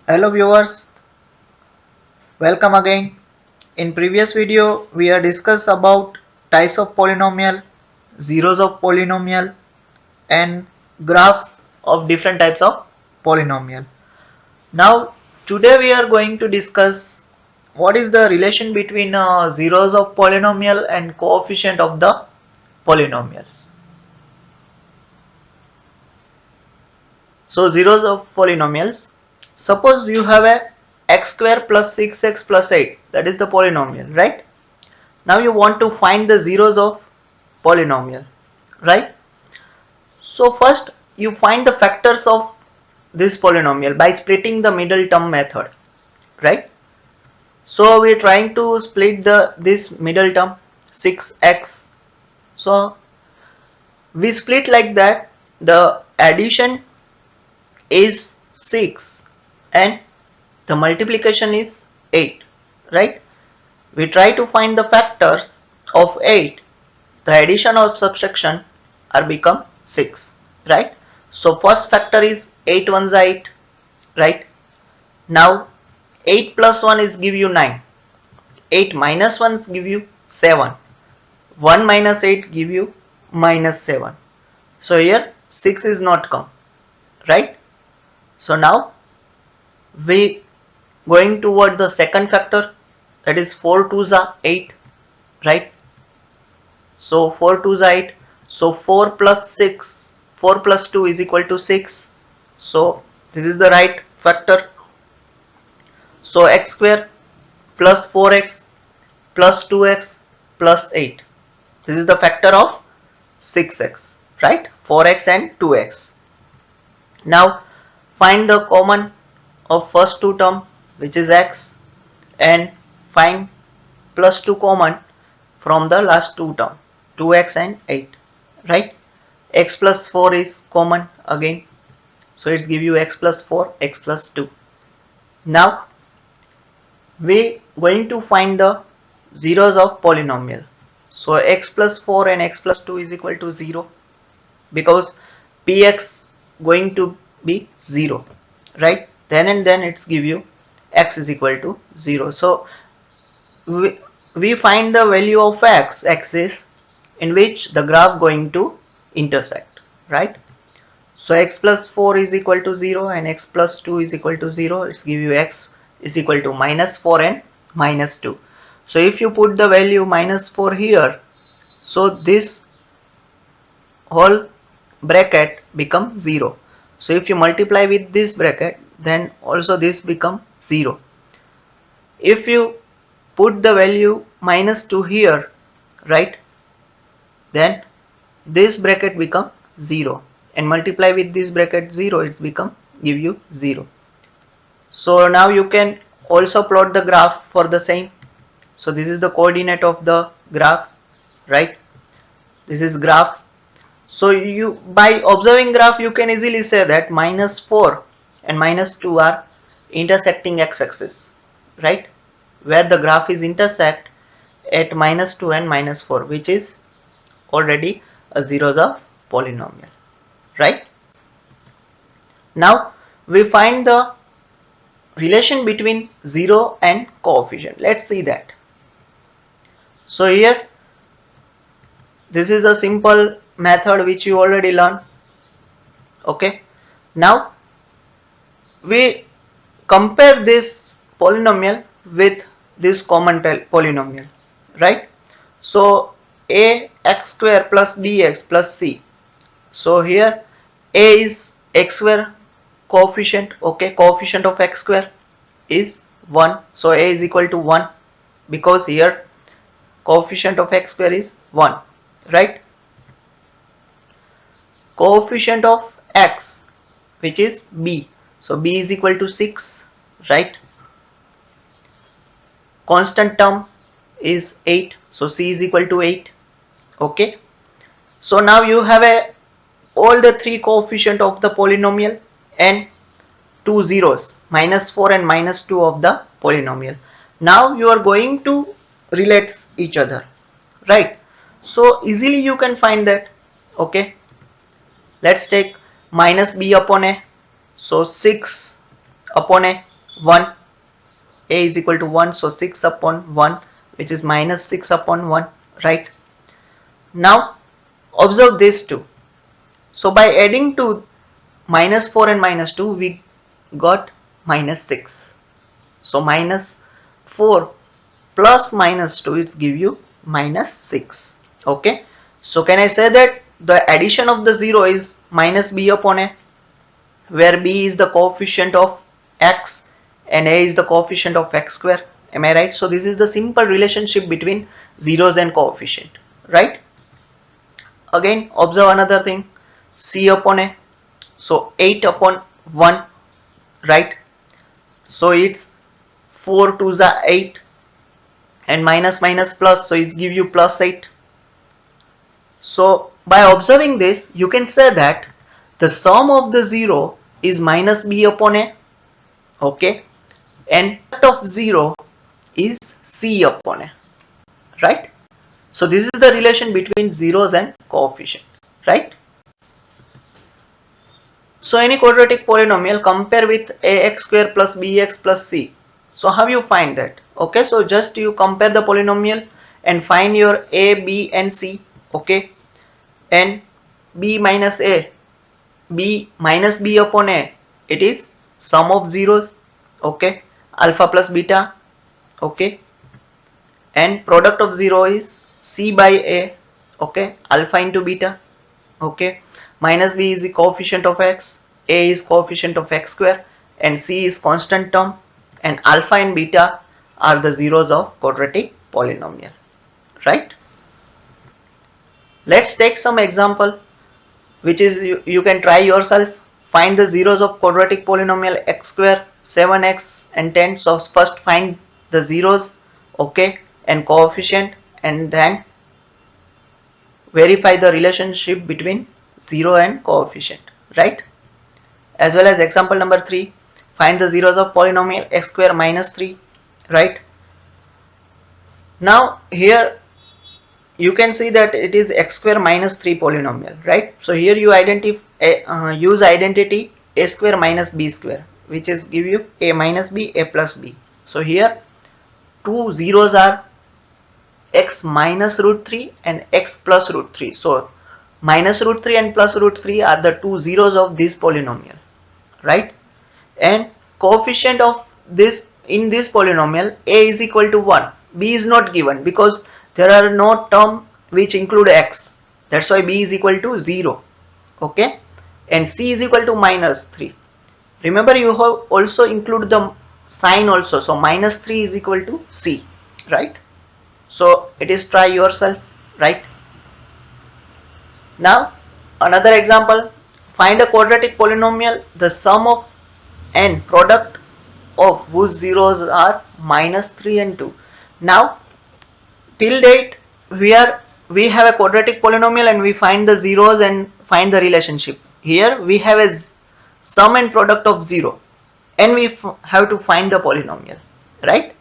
Hello viewers, welcome again. In previous video we have discussed about types of polynomial, zeros of polynomial and graphs of different types of polynomial. Now today we are going to discuss what is the relation between zeros of polynomial and coefficient of the polynomials. So zeros of polynomials. Suppose you have a x square plus 6x plus 8, that is the polynomial, right? Now you want to find the zeros of polynomial, right? So first you find the factors of this polynomial by splitting the middle term method, right? So we are trying to split this middle term 6x. So we split like that. The addition is 6 and the multiplication is 8, right? We try to find the factors of 8. The addition or subtraction are become 6, right? So first factor is 8 ones are 8, right? Now 8 plus 1 is give you 9, 8 minus 1 is give you 7, 1 minus 8 give you minus 7. So here 6 is not come, right? So now we going toward the second factor, that is 4 2s are 8, right? So 4 2s are 8. So 4 plus 6, 4 plus 2 is equal to 6. So this is the right factor. So x square plus 4x plus 2x plus 8. This is the factor of 6x, right? 4x and 2x. Now find the common of first two term, which is x, and find plus 2 common from the last two term, 2x and 8, right? X plus 4 is common again, so it's give you x plus 4, x plus 2. Now we going to find the zeros of polynomial. So x plus 4 and x plus 2 is equal to 0 because px going to be 0, right? Then and then it's give you x is equal to 0. So we find the value of x axis in which the graph going to intersect, right? So x plus 4 is equal to 0 and x plus 2 is equal to 0. It's give you x is equal to minus 4 and minus 2. So if you put the value minus 4 here, so this whole bracket become 0. So if you multiply with this bracket, then also this become 0. If you put the value minus 2 here, right, then this bracket become 0 and multiply with this bracket 0, it become give you 0. So now you can also plot the graph for the same. So this is the coordinate of the graphs, right? This is graph. So you by observing graph you can easily say that minus 4 and minus 2 are intersecting x-axis, right? Where the graph is intersect at minus 2 and minus 4, which is already a zeros of polynomial, right? Now we find the relation between 0 and coefficient. Let's see that. So here this is a simple method which you already learned. Okay, now we compare this polynomial with this common polynomial, right? So a x square plus bx plus c. So here a is x square coefficient, okay, coefficient of x square is 1, so a is equal to 1 because here coefficient of x square is 1, right? Coefficient of x, which is b, so b is equal to 6, right? Constant term is 8, so c is equal to 8, okay? So now you have all the three coefficient of the polynomial and two zeros, minus 4 and minus 2 of the polynomial. Now you are going to relate each other, right? So easily you can find that, okay? Let's take minus b upon a, so 6 upon a 1, a is equal to 1, so 6 upon 1, which is minus 6 upon 1, right? Now observe this too. So by adding to minus 4 and minus 2, we got minus 6. So minus 4 plus minus 2 it give you minus 6. Okay, so can I say that the addition of the 0 is minus b upon a, where b is the coefficient of x and a is the coefficient of x square? Am I right? So this is the simple relationship between zeros and coefficient, right? Again observe another thing, c upon a, so 8 upon 1, right? So it's 4 to the 8 and minus minus plus, so it give you plus 8. So by observing this, you can say that the sum of the 0 is minus b upon a, okay, and product of 0 is c upon a, right? So this is the relation between zeros and coefficient, right? So any quadratic polynomial compare with ax square plus bx plus c. So how you find that? Okay, so just you compare the polynomial and find your a, b and c, okay, and b minus a, b minus b upon a, it is sum of zeros, okay, alpha plus beta, okay, and product of 0 is c by a, okay, alpha into beta, okay, minus b is the coefficient of x, a is coefficient of x square, and c is constant term, and alpha and beta are the zeros of quadratic polynomial, right? Let's take some example which is you can try yourself. Find the zeros of quadratic polynomial x square, 7x and 10. So first find the zeros, okay, and coefficient, and then verify the relationship between 0 and coefficient, right? As well as example number 3, find the zeros of polynomial x square minus 3, right? Now here you can see that it is x square minus 3 polynomial, right? So here you use identity a square minus b square, which is give you a minus b, a plus b. So here two zeros are x minus root 3 and x plus root 3. So minus root 3 and plus root 3 are the two zeros of this polynomial, right? And coefficient of this in this polynomial, a is equal to 1, b is not given because there are no term which include x, that's why b is equal to 0, okay, and c is equal to minus 3. Remember you have also include the sign also, so minus 3 is equal to c, right? So it is try yourself, right? Now another example, find a quadratic polynomial the sum of n product of whose zeros are minus 3 and 2. Now till date we have a quadratic polynomial and we find the zeros and find the relationship. Here we have a sum and product of 0 and we have to find the polynomial, right?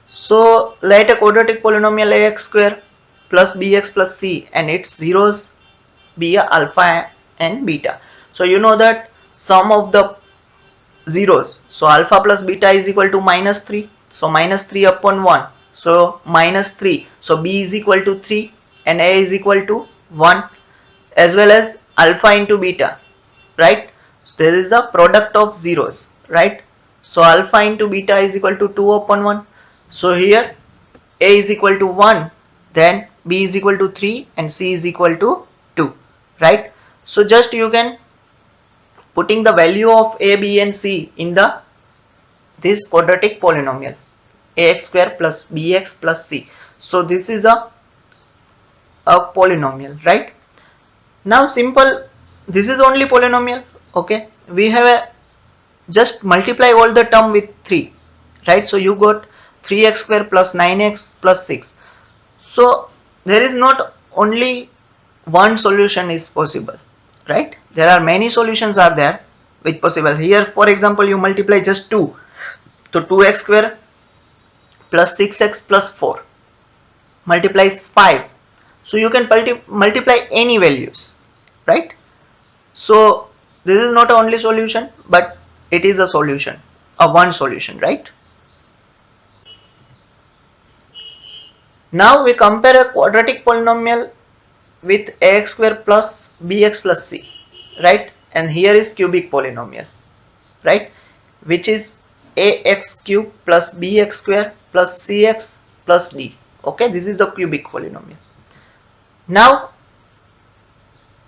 So let a quadratic polynomial ax square plus bx plus c and its zeros be a alpha and beta. So you know that sum of the zeros, so alpha plus beta is equal to minus 3, so minus 3 upon 1, so minus 3, so b is equal to 3 and a is equal to 1, as well as alpha into beta, right? So there is the product of zeros, right? So alpha into beta is equal to 2 upon 1, so here a is equal to 1, then b is equal to 3 and c is equal to 2, right? So just you can putting the value of a, b and c in this quadratic polynomial ax square plus bx plus c. So this is a polynomial, right? Now simple, this is only polynomial, okay, we have a just multiply all the term with 3, right? So you got 3x square plus 9x plus 6. So there is not only one solution is possible, right? There are many solutions are there which possible. Here for example you multiply just 2, so 2x square plus 6x plus 4 multiplies 5, so you can multiply any values, right? So this is not only solution, but it is a solution, a one solution, right? Now we compare a quadratic polynomial with ax square plus bx plus c, right? And here is cubic polynomial, right? Which is ax cube plus bx square plus cx plus d. Okay, this is the cubic polynomial. Now,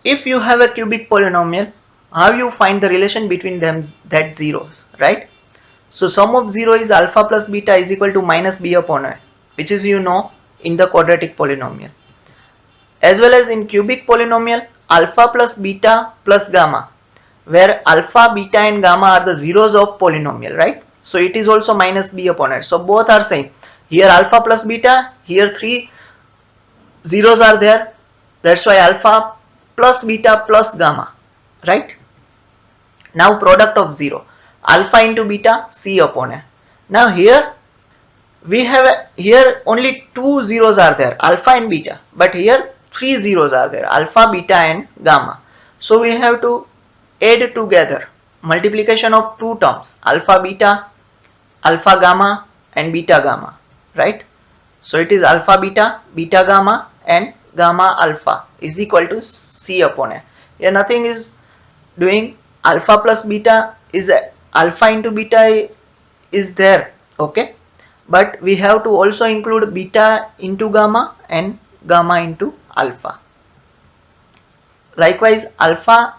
if you have a cubic polynomial, how you find the relation between them, that zeros, right? So sum of 0 is alpha plus beta is equal to minus b upon a, which is you know in the quadratic polynomial. As well as in cubic polynomial, alpha plus beta plus gamma, where alpha, beta and gamma are the zeros of polynomial, right? So it is also minus b upon it. So both are same. Here alpha plus beta, here 3 zeros are there. That's why alpha plus beta plus gamma, right? Now product of 0, alpha into beta, c upon a. Now here we have here only 2 zeros are there, alpha and beta, but here 3 zeros are there, alpha, beta and gamma. So we have to add together multiplication of two terms, alpha beta, alpha gamma and beta gamma, right? So it is alpha beta, beta gamma and gamma alpha is equal to c upon a. Here nothing is doing, alpha plus beta is alpha into beta is there, okay? But we have to also include beta into gamma and gamma into alpha. Likewise, alpha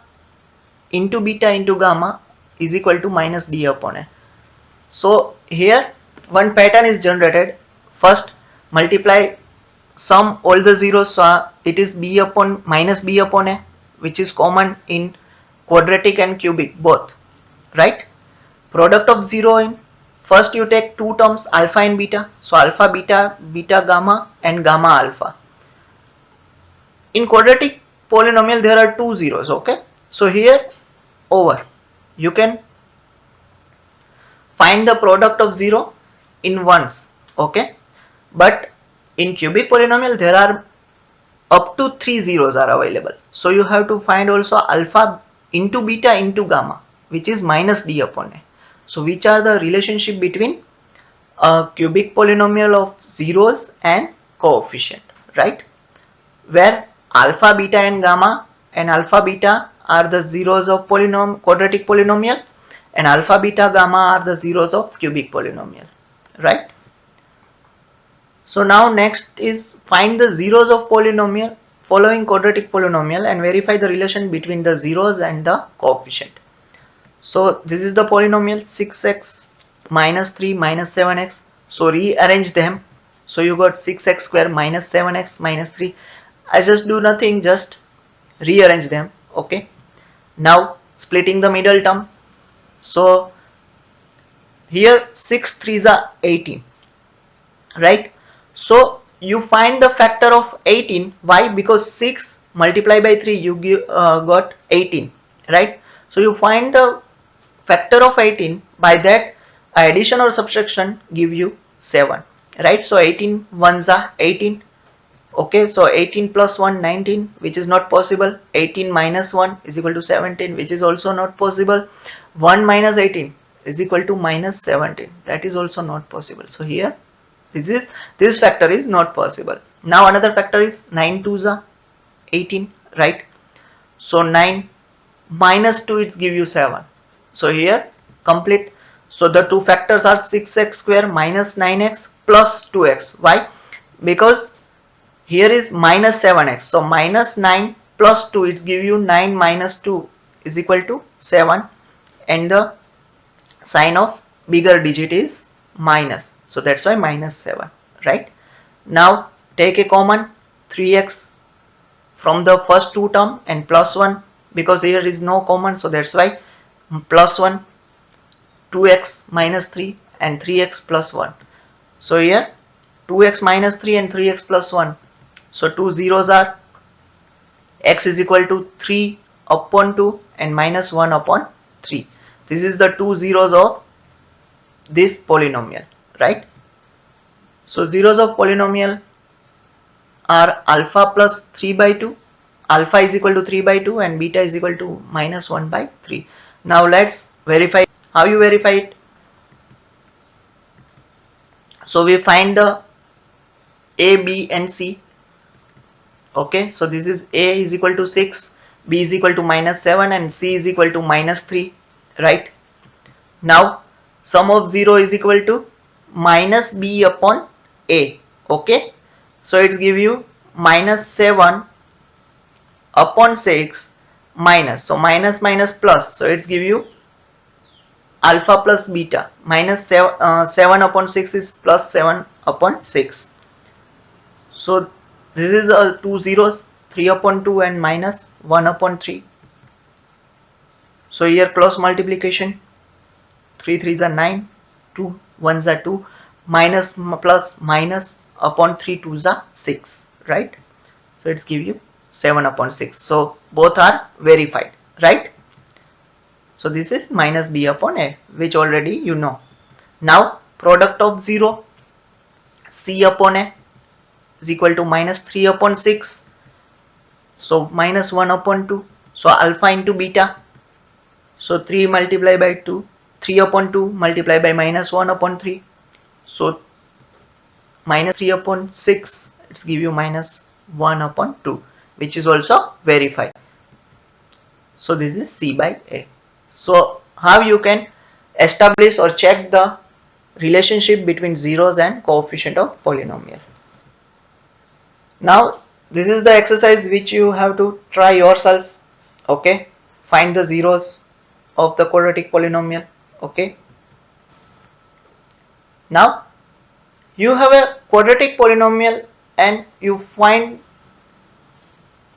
into beta into gamma is equal to minus d upon a. So here one pattern is generated. First multiply sum all the zeros, so it is b upon minus b upon a, which is common in quadratic and cubic both, right? Product of 0 in, first you take two terms alpha and beta, so alpha beta, beta gamma and gamma alpha. In quadratic polynomial there are two zeros, okay? So here over you can find the product of 0 in ones, okay? But in cubic polynomial there are up to 3 zeros are available, so you have to find also alpha into beta into gamma, which is minus d upon a. So which are the relationship between a cubic polynomial of zeros and coefficient, right? Where alpha, beta and gamma and alpha, beta are the zeros of quadratic polynomial and alpha, beta, gamma are the zeros of cubic polynomial, right? So now next is find the zeros of polynomial following quadratic polynomial and verify the relation between the zeros and the coefficient. So this is the polynomial 6x minus 3 minus 7x. So rearrange them. So you got 6x square minus 7x minus 3. I just do nothing, just rearrange them, okay? Now splitting the middle term. So here 6 3s are 18, right? So you find the factor of 18. Why? Because 6 multiplied by 3 you got 18, right? So you find the factor of 18, by that addition or subtraction give you 7, right? So 18 ones are 18, okay? So 18 plus 1 19, which is not possible. 18 minus 1 is equal to 17, which is also not possible. 1 minus 18 is equal to minus 17, that is also not possible. So here this factor is not possible. Now another factor is 9 2s are 18, right? So 9 minus 2 it give you 7. So here complete. So the two factors are 6x square minus 9x plus 2x. Why? Because here is minus 7x. So minus 9 plus 2 it give you 9 minus 2 is equal to 7, and the sign of bigger digit is minus. So that's why minus 7, right? Now take a common 3x from the first two term and plus 1, because here is no common, so that's why plus 1, 2x minus 3 and 3x plus 1. So here 2x minus 3 and 3x plus 1. So two zeros are x is equal to 3 upon 2 and minus 1 upon 3. This is the two zeros of this polynomial, right? So zeros of polynomial are alpha plus 3 by 2, alpha is equal to 3 by 2 and beta is equal to minus 1 by 3. Now let's verify How you verify it? So we find the A, B and C. Okay, so this is A is equal to 6, B is equal to -7 and C is equal to -3, right? Now sum of 0 is equal to minus B upon A. Okay, so it's give you -7 upon 6 minus, so minus minus plus, so it's give you alpha plus beta. Minus 7 upon 6 is plus 7 upon 6. So this is two zeros, 3 upon 2 and minus 1 upon 3. So here cross multiplication, 3 3s are 9, 2 1s are 2, minus plus minus upon 3 2s are 6, right? So it's give you 7 upon 6. So both are verified, right? So this is minus B upon A, which already you know. Now product of 0, C upon A is equal to minus 3 upon 6. So minus 1 upon 2. So alpha into beta. So 3 multiplied by 2. 3 upon 2 multiplied by minus 1 upon 3. So minus 3 upon 6. It's give you minus 1 upon 2, which is also verified. So this is C by A. So how you can establish or check the relationship between zeros and coefficient of polynomial. Now this is the exercise which you have to try yourself. Okay, find the zeros of the quadratic polynomial. Okay, now you have a quadratic polynomial and you find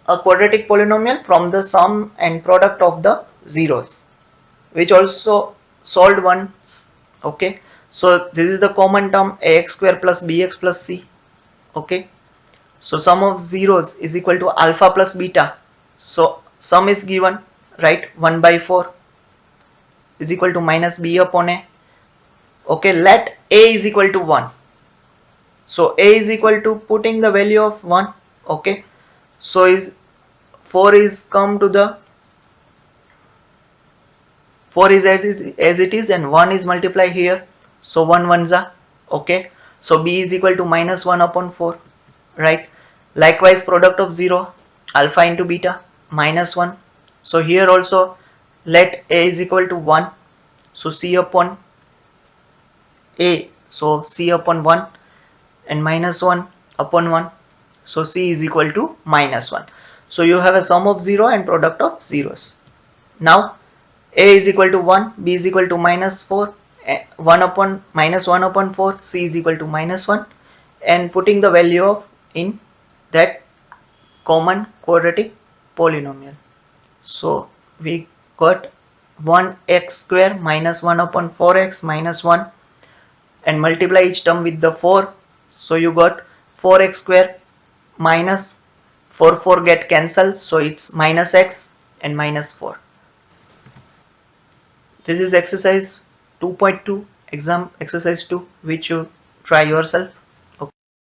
a quadratic polynomial from the sum and product of the zeros, which also solved once. Okay, so this is the common term ax square plus bx plus c. Okay, so sum of zeros is equal to alpha plus beta. So sum is given, right? 1 by 4 is equal to minus b upon a. Okay, let a is equal to 1. So a is equal to putting the value of 1. Okay, so is 4 is come to the 4 is as it is and 1 is multiplied here. So 1 ones are. Okay, so b is equal to minus 1 upon 4, right? Likewise product of 0, alpha into beta, minus 1. So here also let a is equal to 1. So c upon a, so c upon 1 and minus 1 upon 1. So c is equal to minus 1. So you have a sum of 0 and product of zeros. Now a is equal to 1, b is equal to minus 4, 1 upon minus 1 upon 4, c is equal to minus 1, and putting the value of in that common quadratic polynomial. So we got 1x square minus 1 upon 4x minus 1 and multiply each term with the 4. So you got 4x square minus 4 get cancelled, so it's minus x and minus 4. This is exercise 2.2, exam exercise 2, which you try yourself.